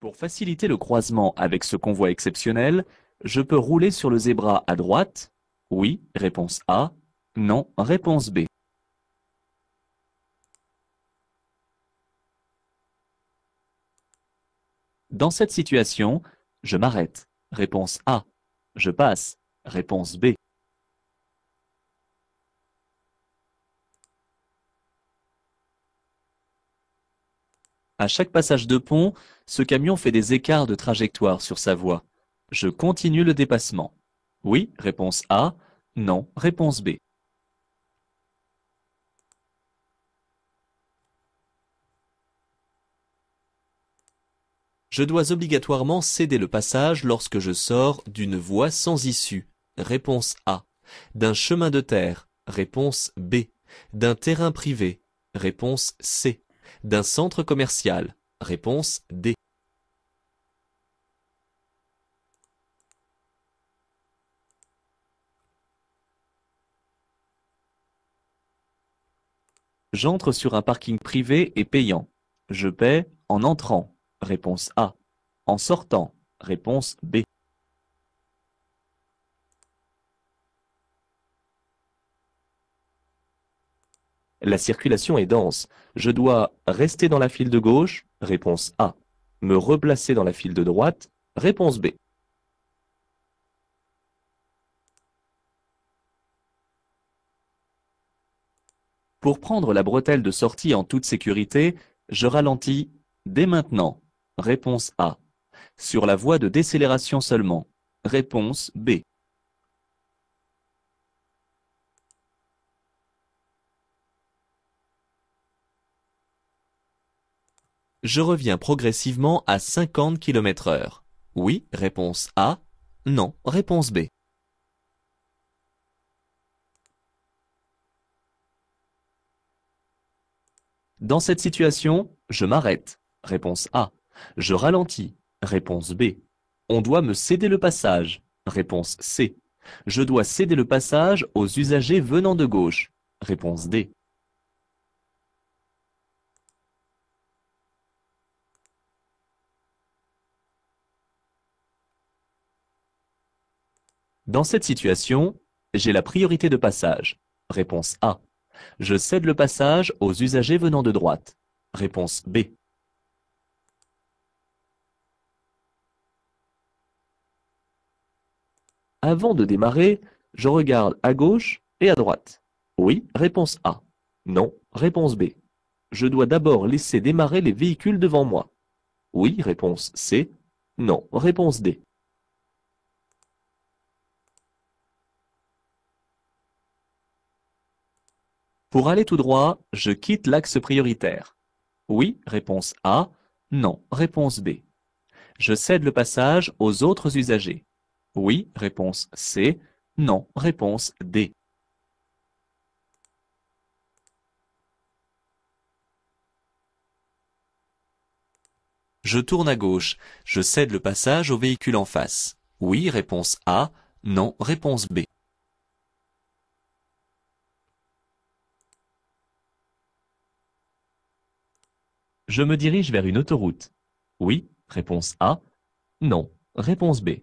Pour faciliter le croisement avec ce convoi exceptionnel, je peux rouler sur le zébra à droite? Oui, réponse A. Non, réponse B. Dans cette situation, je m'arrête. Réponse A. Je passe. Réponse B. À chaque passage de pont, ce camion fait des écarts de trajectoire sur sa voie. Je continue le dépassement. Oui, réponse A. Non, réponse B. Je dois obligatoirement céder le passage lorsque je sors d'une voie sans issue. Réponse A. D'un chemin de terre. Réponse B. D'un terrain privé. Réponse C. D'un centre commercial. Réponse D. J'entre sur un parking privé et payant. Je paie en entrant. Réponse A. En sortant. Réponse B. La circulation est dense. Je dois rester dans la file de gauche. Réponse A. Me replacer dans la file de droite. Réponse B. Pour prendre la bretelle de sortie en toute sécurité, je ralentis dès maintenant. Réponse A. Sur la voie de décélération seulement. Réponse B. Je reviens progressivement à 50 km/h. Oui, réponse A. Non, réponse B. Dans cette situation, je m'arrête. Réponse A. Je ralentis. Réponse B. On doit me céder le passage. Réponse C. Je dois céder le passage aux usagers venant de gauche. Réponse D. Dans cette situation, j'ai la priorité de passage. Réponse A. Je cède le passage aux usagers venant de droite. Réponse B. Avant de démarrer, je regarde à gauche et à droite. Oui, réponse A. Non, réponse B. Je dois d'abord laisser démarrer les véhicules devant moi. Oui, réponse C. Non, réponse D. Pour aller tout droit, je quitte l'axe prioritaire. Oui, réponse A. Non, réponse B. Je cède le passage aux autres usagers. Oui, réponse C. Non, réponse D. Je tourne à gauche. Je cède le passage au véhicule en face. Oui, réponse A. Non, réponse B. Je me dirige vers une autoroute. Oui, réponse A. Non, réponse B.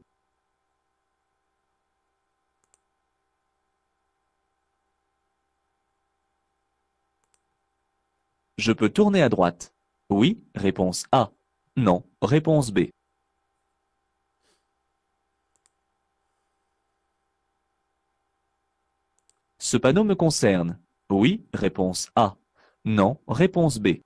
Je peux tourner à droite. Oui, réponse A. Non, réponse B. Ce panneau me concerne. Oui, réponse A. Non, réponse B.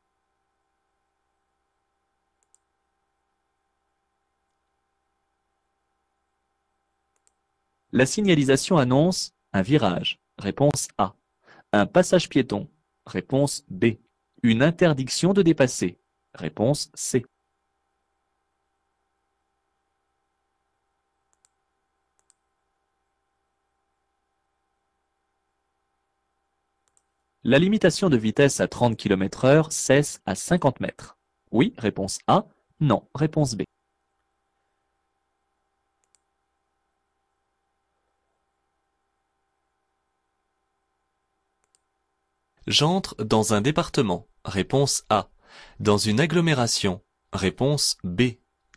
La signalisation annonce un virage. Réponse A. Un passage piéton. Réponse B. Une interdiction de dépasser. Réponse C. La limitation de vitesse à 30 km/h cesse à 50 mètres. Oui, réponse A. Non, réponse B. J'entre dans un département. Réponse A. Dans une agglomération. Réponse B.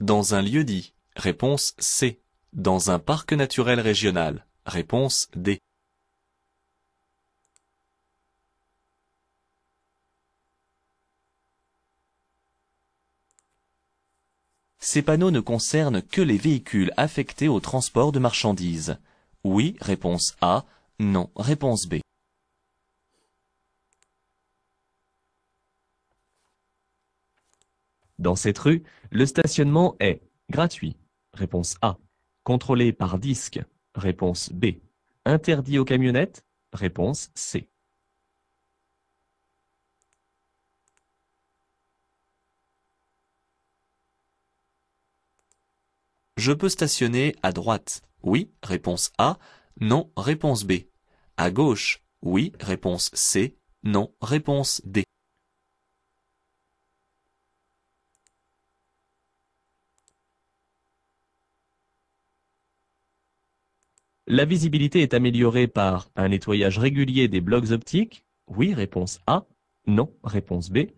Dans un lieu-dit. Réponse C. Dans un parc naturel régional. Réponse D. Ces panneaux ne concernent que les véhicules affectés au transport de marchandises. Oui, réponse A. Non, réponse B. Dans cette rue, le stationnement est gratuit. Réponse A. Contrôlé par disque. Réponse B. Interdit aux camionnettes. Réponse C. Je peux stationner à droite. Oui, réponse A. Non, réponse B. À gauche. Oui, réponse C. Non, réponse D. La visibilité est améliorée par un nettoyage régulier des blocs optiques. Oui, réponse A. Non, réponse B.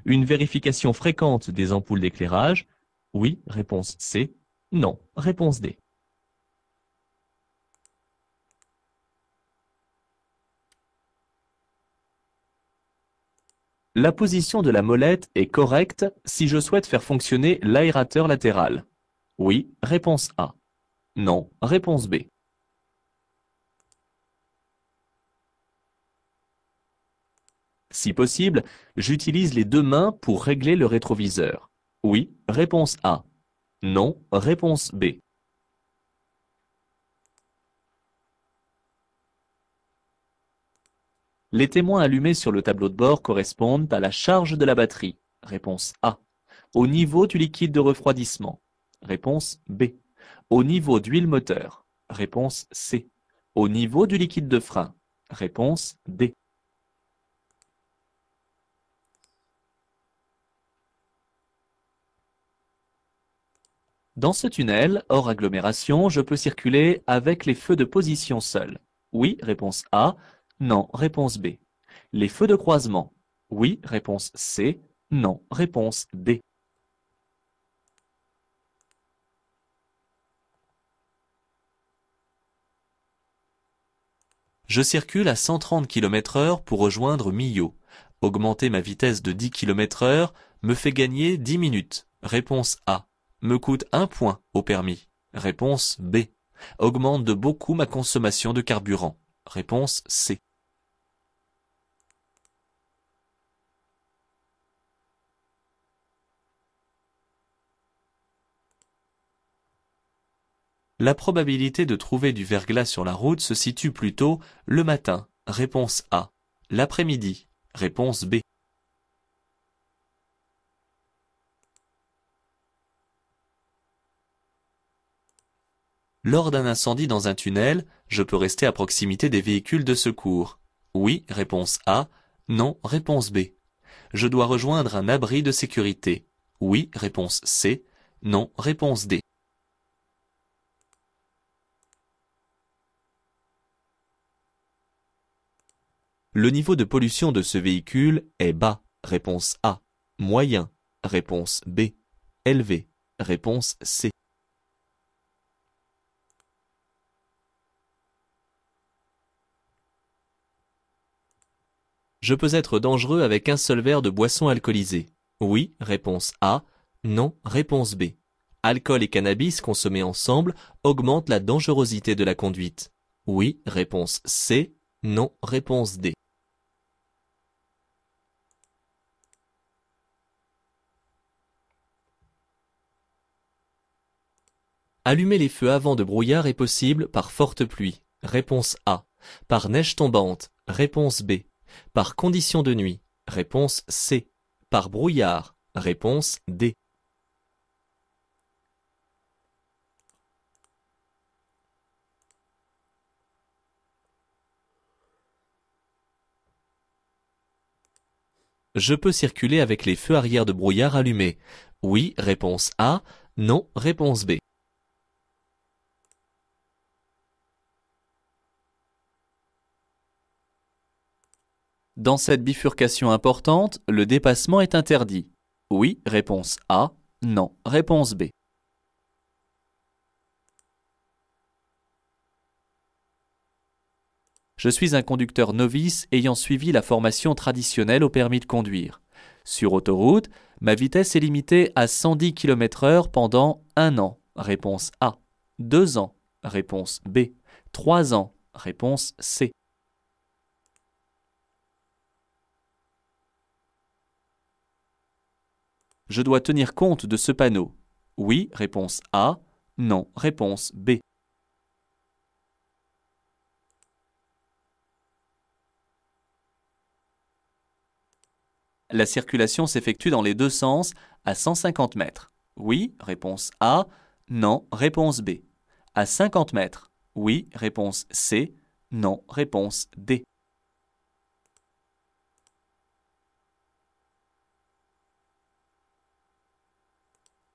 Une vérification fréquente des ampoules d'éclairage. Oui, réponse C. Non, réponse D. La position de la molette est correcte si je souhaite faire fonctionner l'aérateur latéral. Oui, réponse A. Non, réponse B. Si possible, j'utilise les deux mains pour régler le rétroviseur. Oui, réponse A. Non, réponse B. Les témoins allumés sur le tableau de bord correspondent à la charge de la batterie. Réponse A. Au niveau du liquide de refroidissement. Réponse B. Au niveau d'huile moteur. Réponse C. Au niveau du liquide de frein. Réponse D. Dans ce tunnel, hors agglomération, je peux circuler avec les feux de position seuls. Oui, réponse A. Non, réponse B. Les feux de croisement. Oui, réponse C. Non, réponse D. Je circule à 130 km/h pour rejoindre Millau. Augmenter ma vitesse de 10 km/h me fait gagner 10 minutes. Réponse A. Me coûte 1 point au permis. Réponse B. Augmente de beaucoup ma consommation de carburant. Réponse C. La probabilité de trouver du verglas sur la route se situe plutôt le matin. Réponse A. L'après-midi. Réponse B. Lors d'un incendie dans un tunnel, je peux rester à proximité des véhicules de secours. Oui, réponse A. Non, réponse B. Je dois rejoindre un abri de sécurité. Oui, réponse C. Non, réponse D. Le niveau de pollution de ce véhicule est bas. Réponse A. Moyen. Réponse B. Élevé. Réponse C. Je peux être dangereux avec un seul verre de boisson alcoolisée. Oui, réponse A. Non, réponse B. Alcool et cannabis consommés ensemble augmentent la dangerosité de la conduite. Oui, réponse C. Non, réponse D. Allumer les feux avant de brouillard est possible par forte pluie. Réponse A. Par neige tombante. Réponse B. Par conditions de nuit. Réponse C. Par brouillard. Réponse D. Je peux circuler avec les feux arrière de brouillard allumés. Oui, réponse A. Non, réponse B. Dans cette bifurcation importante, le dépassement est interdit. Oui, réponse A. Non, réponse B. Je suis un conducteur novice ayant suivi la formation traditionnelle au permis de conduire. Sur autoroute, ma vitesse est limitée à 110 km/h pendant 1 an. Réponse A. 2 ans. Réponse B. 3 ans. Réponse C. Je dois tenir compte de ce panneau. Oui, réponse A. Non, réponse B. La circulation s'effectue dans les deux sens à 150 mètres. Oui, réponse A. Non, réponse B. À 50 mètres. Oui, réponse C. Non, réponse D.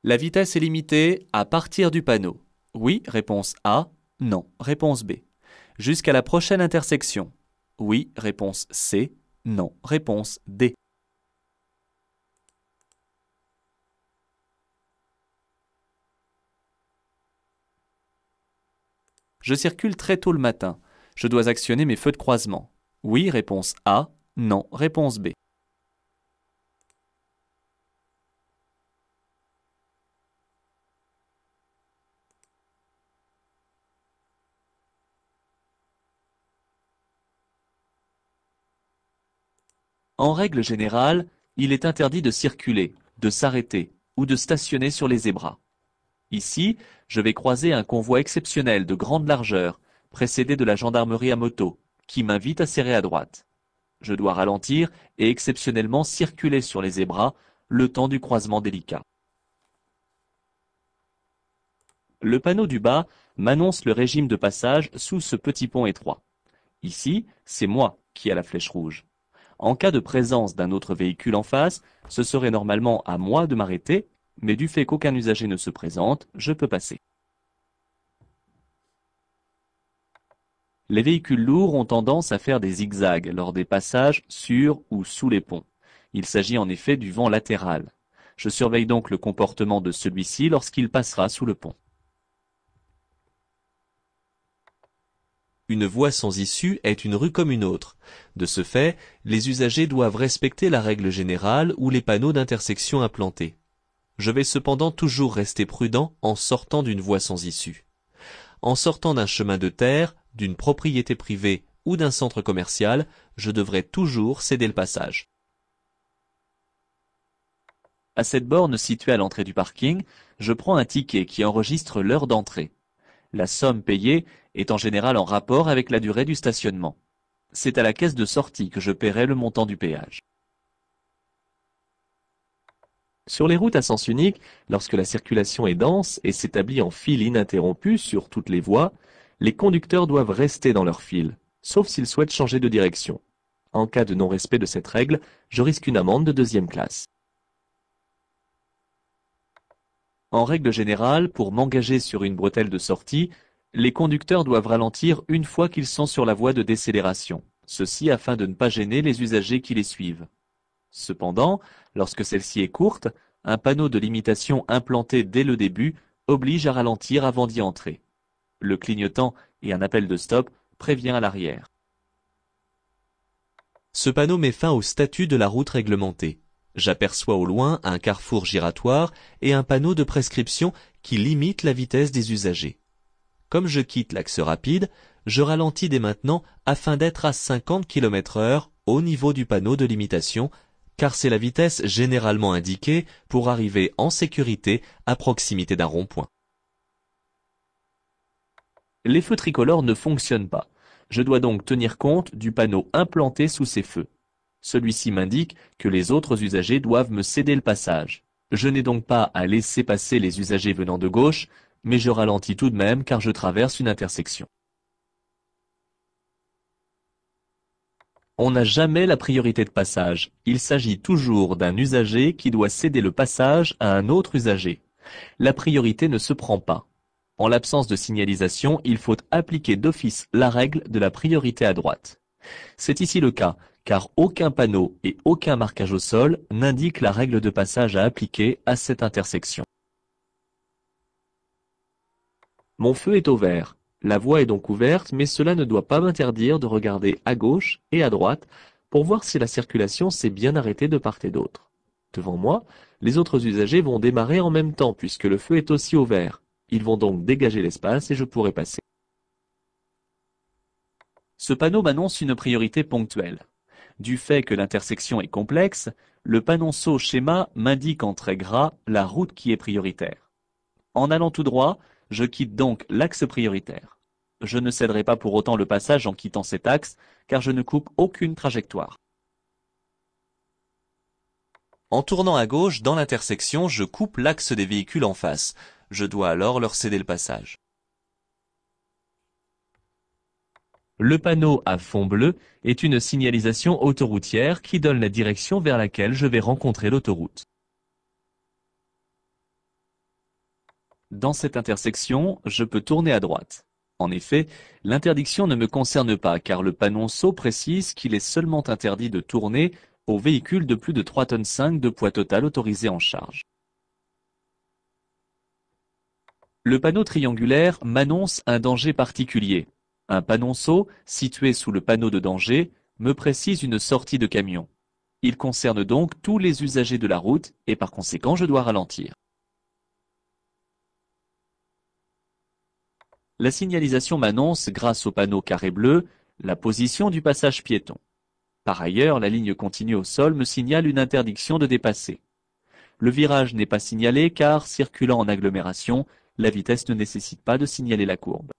La vitesse est limitée à partir du panneau. Oui, réponse A. Non, réponse B. Jusqu'à la prochaine intersection. Oui, réponse C. Non, réponse D. Je circule très tôt le matin. Je dois actionner mes feux de croisement. Oui, réponse A. Non, réponse B. En règle générale, il est interdit de circuler, de s'arrêter ou de stationner sur les zébras. Ici, je vais croiser un convoi exceptionnel de grande largeur, précédé de la gendarmerie à moto, qui m'invite à serrer à droite. Je dois ralentir et exceptionnellement circuler sur les zébras le temps du croisement délicat. Le panneau du bas m'annonce le régime de passage sous ce petit pont étroit. Ici, c'est moi qui ai la flèche rouge. En cas de présence d'un autre véhicule en face, ce serait normalement à moi de m'arrêter, mais du fait qu'aucun usager ne se présente, je peux passer. Les véhicules lourds ont tendance à faire des zigzags lors des passages sur ou sous les ponts. Il s'agit en effet du vent latéral. Je surveille donc le comportement de celui-ci lorsqu'il passera sous le pont. Une voie sans issue est une rue comme une autre. De ce fait, les usagers doivent respecter la règle générale ou les panneaux d'intersection implantés. Je vais cependant toujours rester prudent en sortant d'une voie sans issue. En sortant d'un chemin de terre, d'une propriété privée ou d'un centre commercial, je devrais toujours céder le passage. À cette borne située à l'entrée du parking, je prends un ticket qui enregistre l'heure d'entrée. La somme payée est en général en rapport avec la durée du stationnement. C'est à la caisse de sortie que je paierai le montant du péage. Sur les routes à sens unique, lorsque la circulation est dense et s'établit en file ininterrompue sur toutes les voies, les conducteurs doivent rester dans leur file, sauf s'ils souhaitent changer de direction. En cas de non-respect de cette règle, je risque une amende de 2e classe. En règle générale, pour m'engager sur une bretelle de sortie, les conducteurs doivent ralentir une fois qu'ils sont sur la voie de décélération, ceci afin de ne pas gêner les usagers qui les suivent. Cependant, lorsque celle-ci est courte, un panneau de limitation implanté dès le début oblige à ralentir avant d'y entrer. Le clignotant et un appel de stop prévient à l'arrière. Ce panneau met fin au statut de la route réglementée. J'aperçois au loin un carrefour giratoire et un panneau de prescription qui limite la vitesse des usagers. Comme je quitte l'axe rapide, je ralentis dès maintenant afin d'être à 50 km/h au niveau du panneau de limitation, car c'est la vitesse généralement indiquée pour arriver en sécurité à proximité d'un rond-point. Les feux tricolores ne fonctionnent pas. Je dois donc tenir compte du panneau implanté sous ces feux. Celui-ci m'indique que les autres usagers doivent me céder le passage. Je n'ai donc pas à laisser passer les usagers venant de gauche, mais je ralentis tout de même car je traverse une intersection. On n'a jamais la priorité de passage. Il s'agit toujours d'un usager qui doit céder le passage à un autre usager. La priorité ne se prend pas. En l'absence de signalisation, il faut appliquer d'office la règle de la priorité à droite. C'est ici le cas, car aucun panneau et aucun marquage au sol n'indique la règle de passage à appliquer à cette intersection. Mon feu est au vert. La voie est donc ouverte, mais cela ne doit pas m'interdire de regarder à gauche et à droite pour voir si la circulation s'est bien arrêtée de part et d'autre. Devant moi, les autres usagers vont démarrer en même temps puisque le feu est aussi au vert. Ils vont donc dégager l'espace et je pourrai passer. Ce panneau m'annonce une priorité ponctuelle. Du fait que l'intersection est complexe, le panonceau schéma m'indique en trait gras la route qui est prioritaire. En allant tout droit, je quitte donc l'axe prioritaire. Je ne céderai pas pour autant le passage en quittant cet axe, car je ne coupe aucune trajectoire. En tournant à gauche, dans l'intersection, je coupe l'axe des véhicules en face. Je dois alors leur céder le passage. Le panneau à fond bleu est une signalisation autoroutière qui donne la direction vers laquelle je vais rencontrer l'autoroute. Dans cette intersection, je peux tourner à droite. En effet, l'interdiction ne me concerne pas car le panonceau précise qu'il est seulement interdit de tourner aux véhicules de plus de 3,5 tonnes de poids total autorisés en charge. Le panneau triangulaire m'annonce un danger particulier. Un panonceau, situé sous le panneau de danger, me précise une sortie de camion. Il concerne donc tous les usagers de la route et par conséquent je dois ralentir. La signalisation m'annonce, grâce au panneau carré bleu, la position du passage piéton. Par ailleurs, la ligne continue au sol me signale une interdiction de dépasser. Le virage n'est pas signalé car, circulant en agglomération, la vitesse ne nécessite pas de signaler la courbe.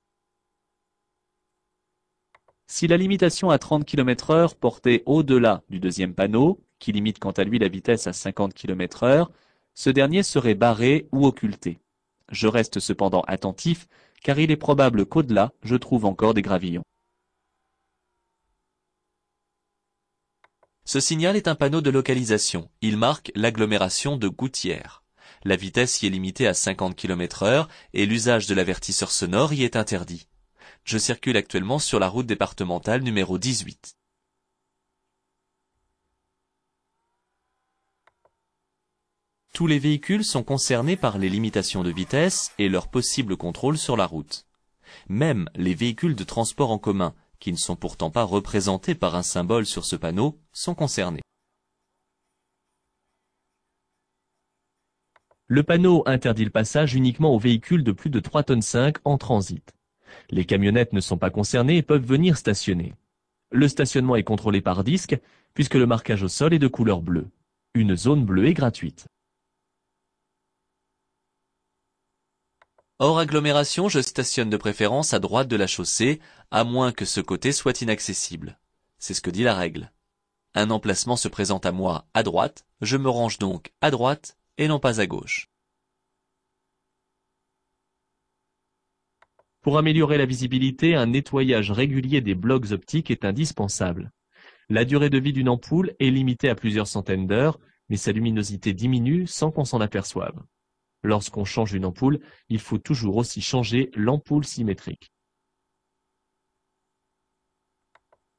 Si la limitation à 30 km/h portait au-delà du deuxième panneau, qui limite quant à lui la vitesse à 50 km/h, ce dernier serait barré ou occulté. Je reste cependant attentif, car il est probable qu'au-delà, je trouve encore des gravillons. Ce signal est un panneau de localisation. Il marque l'agglomération de Gouttières. La vitesse y est limitée à 50 km/h et l'usage de l'avertisseur sonore y est interdit. Je circule actuellement sur la route départementale numéro 18. Tous les véhicules sont concernés par les limitations de vitesse et leur possible contrôle sur la route. Même les véhicules de transport en commun, qui ne sont pourtant pas représentés par un symbole sur ce panneau, sont concernés. Le panneau interdit le passage uniquement aux véhicules de plus de 3,5 tonnes en transit. Les camionnettes ne sont pas concernées et peuvent venir stationner. Le stationnement est contrôlé par disque, puisque le marquage au sol est de couleur bleue. Une zone bleue est gratuite. Hors agglomération, je stationne de préférence à droite de la chaussée, à moins que ce côté soit inaccessible. C'est ce que dit la règle. Un emplacement se présente à moi à droite, je me range donc à droite et non pas à gauche. Pour améliorer la visibilité, un nettoyage régulier des blocs optiques est indispensable. La durée de vie d'une ampoule est limitée à plusieurs centaines d'heures, mais sa luminosité diminue sans qu'on s'en aperçoive. Lorsqu'on change une ampoule, il faut toujours aussi changer l'ampoule symétrique.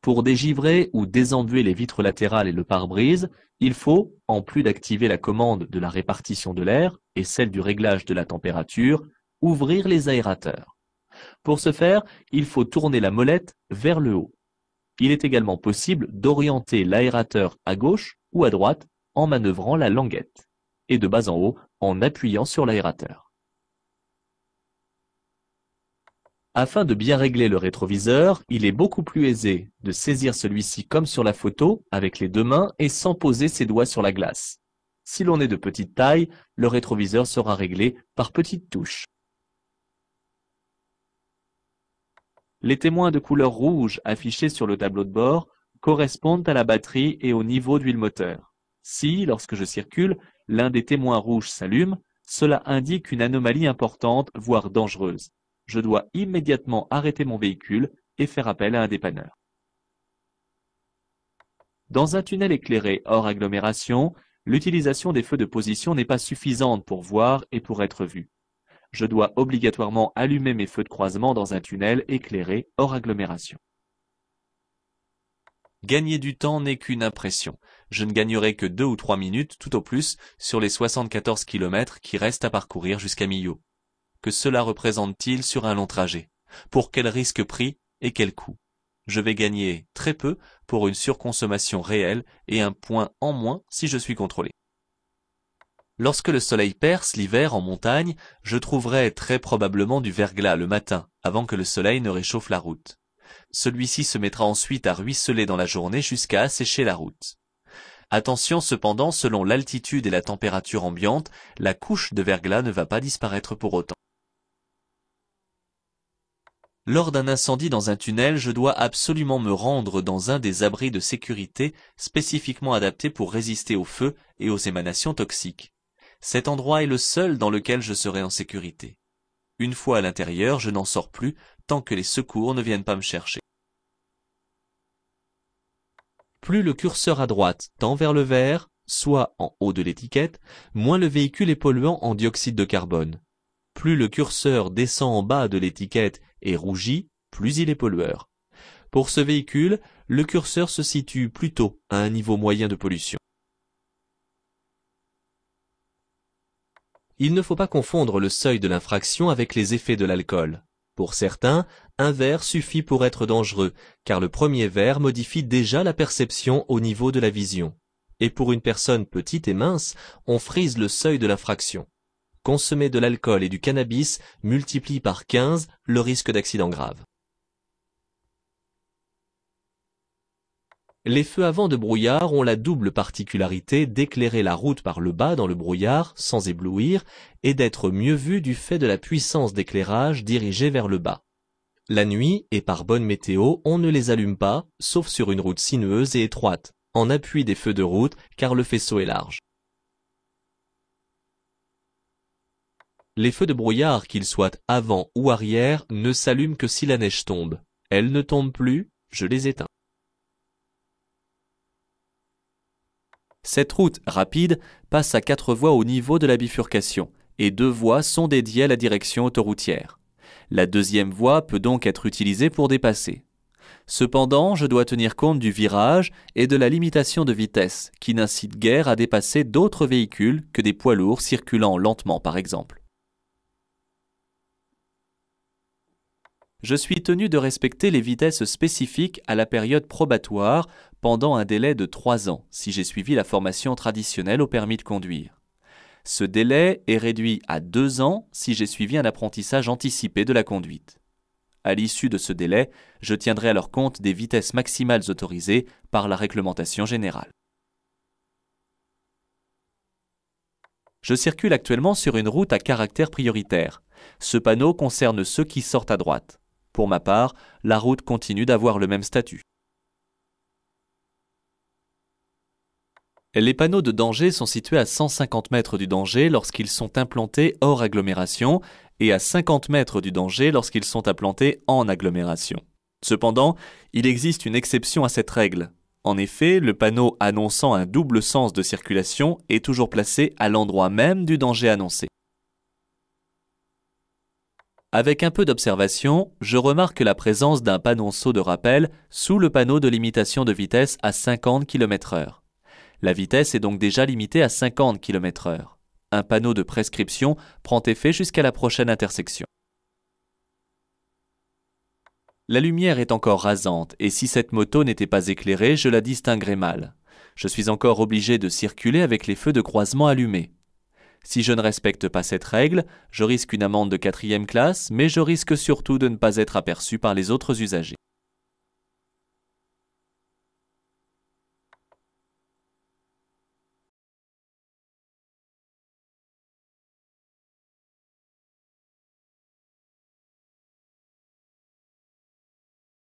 Pour dégivrer ou désembuer les vitres latérales et le pare-brise, il faut, en plus d'activer la commande de la répartition de l'air et celle du réglage de la température, ouvrir les aérateurs. Pour ce faire, il faut tourner la molette vers le haut. Il est également possible d'orienter l'aérateur à gauche ou à droite en manœuvrant la languette, et de bas en haut en appuyant sur l'aérateur. Afin de bien régler le rétroviseur, il est beaucoup plus aisé de saisir celui-ci comme sur la photo, avec les deux mains et sans poser ses doigts sur la glace. Si l'on est de petite taille, le rétroviseur sera réglé par petites touches. Les témoins de couleur rouge affichés sur le tableau de bord correspondent à la batterie et au niveau d'huile moteur. Si, lorsque je circule, l'un des témoins rouges s'allume, cela indique une anomalie importante, voire dangereuse. Je dois immédiatement arrêter mon véhicule et faire appel à un dépanneur. Dans un tunnel éclairé hors agglomération, l'utilisation des feux de position n'est pas suffisante pour voir et pour être vu. Je dois obligatoirement allumer mes feux de croisement dans un tunnel éclairé hors agglomération. Gagner du temps n'est qu'une impression. Je ne gagnerai que 2 ou 3 minutes tout au plus sur les 74 km qui restent à parcourir jusqu'à Millau. Que cela représente-t-il sur un long trajet? Pour quel risque pris et quel coût? Je vais gagner très peu pour une surconsommation réelle et un point en moins si je suis contrôlé. Lorsque le soleil perce l'hiver en montagne, je trouverai très probablement du verglas le matin, avant que le soleil ne réchauffe la route. Celui-ci se mettra ensuite à ruisseler dans la journée jusqu'à assécher la route. Attention cependant, selon l'altitude et la température ambiante, la couche de verglas ne va pas disparaître pour autant. Lors d'un incendie dans un tunnel, je dois absolument me rendre dans un des abris de sécurité spécifiquement adaptés pour résister au feu et aux émanations toxiques. Cet endroit est le seul dans lequel je serai en sécurité. Une fois à l'intérieur, je n'en sors plus tant que les secours ne viennent pas me chercher. Plus le curseur à droite tend vers le vert, soit en haut de l'étiquette, moins le véhicule est polluant en dioxyde de carbone. Plus le curseur descend en bas de l'étiquette et rougit, plus il est pollueur. Pour ce véhicule, le curseur se situe plutôt à un niveau moyen de pollution. Il ne faut pas confondre le seuil de l'infraction avec les effets de l'alcool. Pour certains, un verre suffit pour être dangereux, car le premier verre modifie déjà la perception au niveau de la vision. Et pour une personne petite et mince, on frise le seuil de l'infraction. Consommer de l'alcool et du cannabis multiplie par 15 le risque d'accident grave. Les feux à vent de brouillard ont la double particularité d'éclairer la route par le bas dans le brouillard, sans éblouir, et d'être mieux vus du fait de la puissance d'éclairage dirigée vers le bas. La nuit, et par bonne météo, on ne les allume pas, sauf sur une route sinueuse et étroite, en appui des feux de route, car le faisceau est large. Les feux de brouillard, qu'ils soient avant ou arrière, ne s'allument que si la neige tombe. Elle ne tombe plus, je les éteins. Cette route rapide passe à 4 voies au niveau de la bifurcation et 2 voies sont dédiées à la direction autoroutière. La deuxième voie peut donc être utilisée pour dépasser. Cependant, je dois tenir compte du virage et de la limitation de vitesse qui n'incite guère à dépasser d'autres véhicules que des poids lourds circulant lentement par exemple. Je suis tenu de respecter les vitesses spécifiques à la période probatoire pendant un délai de 3 ans, si j'ai suivi la formation traditionnelle au permis de conduire. Ce délai est réduit à 2 ans si j'ai suivi un apprentissage anticipé de la conduite. À l'issue de ce délai, je tiendrai alors compte des vitesses maximales autorisées par la réglementation générale. Je circule actuellement sur une route à caractère prioritaire. Ce panneau concerne ceux qui sortent à droite. Pour ma part, la route continue d'avoir le même statut. Les panneaux de danger sont situés à 150 mètres du danger lorsqu'ils sont implantés hors agglomération et à 50 mètres du danger lorsqu'ils sont implantés en agglomération. Cependant, il existe une exception à cette règle. En effet, le panneau annonçant un double sens de circulation est toujours placé à l'endroit même du danger annoncé. Avec un peu d'observation, je remarque la présence d'un panonceau de rappel sous le panneau de limitation de vitesse à 50 km/h. La vitesse est donc déjà limitée à 50 km/h. Un panneau de prescription prend effet jusqu'à la prochaine intersection. La lumière est encore rasante et si cette moto n'était pas éclairée, je la distinguerais mal. Je suis encore obligé de circuler avec les feux de croisement allumés. Si je ne respecte pas cette règle, je risque une amende de 4e classe, mais je risque surtout de ne pas être aperçu par les autres usagers.